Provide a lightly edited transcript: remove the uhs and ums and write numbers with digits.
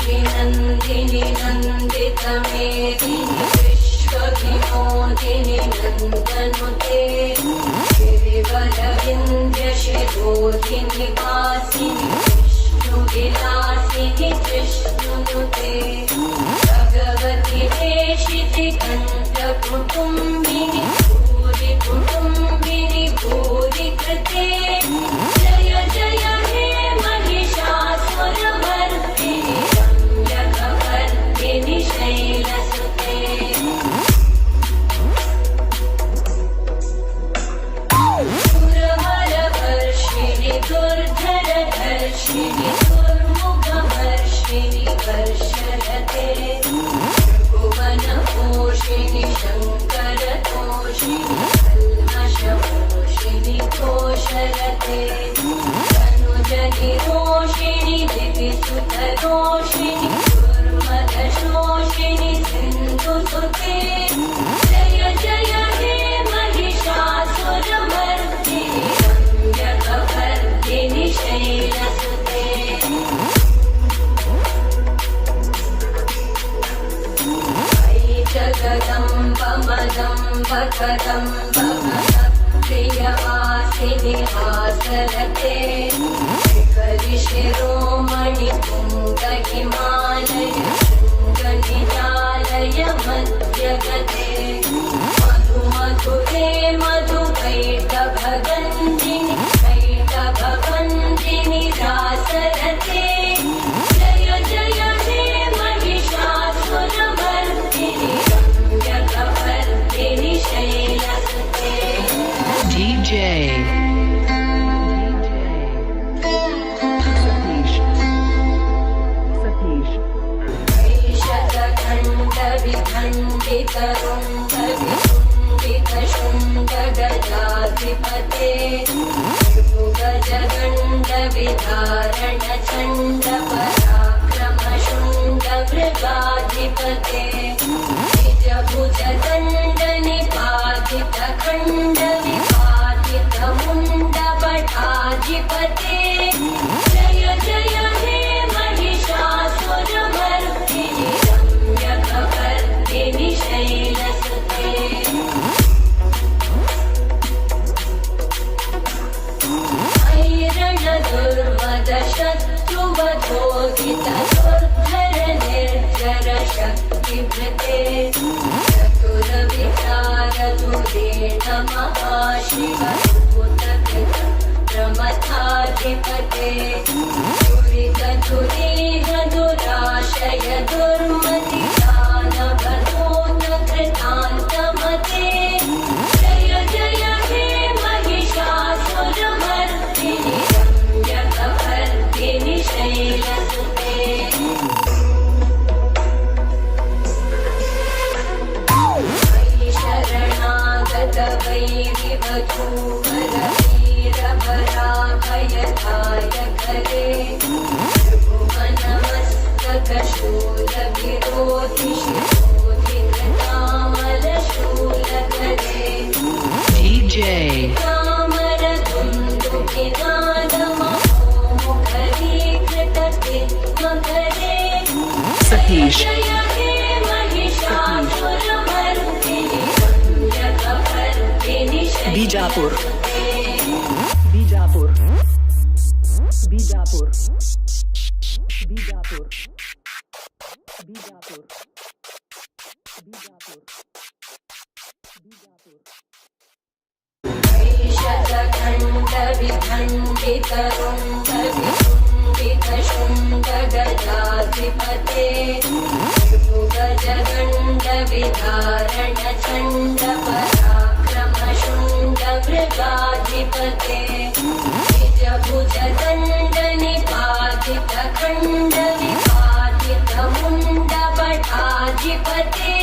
नन्दिनि नन्दितमेदिनि विश्वविनोदिनि नन्दनुते गिरिवरविन्द्यशिरोधिनि वासिनि विष्णुविलासिनि कृष्णुनुते भगवति देशिति कण्ठकुटुम्बिनि भूरि कुटुम्बिनि भूरि कृते जय जय हे महिषासुरमर्दिनि रम्यकवर्दिनि शैलसुते सुरवरवर्षिणि दुर्धरधर्षिणि दुर्मुखवर्षिणि वर्षरते भुवनपोषिणि शङ्करतोषिणि कल्मषपोषिणि घोषरते तनुजनिरोषिणि दिविसुतरोषिणि दुर्मदशोषिणि सिन्धुसुते जय जय हे महिषासुरमर्दिनि रम्यकवर्दिनि शैलसुते जगदम्ब कदम्ब प्रियवासिनि हासरते शिखरिशिरोमणि पुङ्गहिमालय शृङ्गनिजालय मध्यगते मधुमधुरे मधुकैटभगन्धिनि कैटभवन्दिनि रासरते जय जय हे महिषासुरमर्दिनि रम्यकवर्दिनि शैलसुते DJ Satish विखण्डितरुण्डविकुण्डितशुण्डगजाधिपते भुजगण्डविधारणचण्डपराक्रमशुण्डमृगाधिपते निजभुजदण्डनिपातितखण्डविपातितमुण्डपटाधिपते जय जय हे महिषासुरमर्दिनि रम्यकवर्दिनि शैलसुते ऐरणदुर्मदशत्रुवधोदितदुर्धरनिर्जरशक्तिभृते चतुरविचारधुरेण महाशिवभूतकृतप्रमथाधिपते दुरितधुरीहदुराशय दुर्मतिदानवधूतकृतान्तमते जय जय हे महिषासुरमर्दिनि रम्यकवर्दिनि शैलसुते शरणागतवैरिवधूवरवीरभराभयदायकरे भुवनमस्तकशूलविरोधिशिरोधिकृतामलशूलकरे DJ कामरधुन्दुकिनादमहोमुखरीकृतकिद्मकरे Satish जय हे Mahishasuramardini रम्यकवर्दिनि Bijapur शैलसुते Bijapur Bijapur Bijapur Bijapur Bijapur Bijapur ऐषदखण्डविखण्डितरुण्डविकुण्डितशुण्डगजाधिपते भुजगण्डविधारणचण्डपराक्रमशुण्डमृगाधिपते निजभुजदण्डनिपातितखण्डविपातितमुण्डपटाधिपते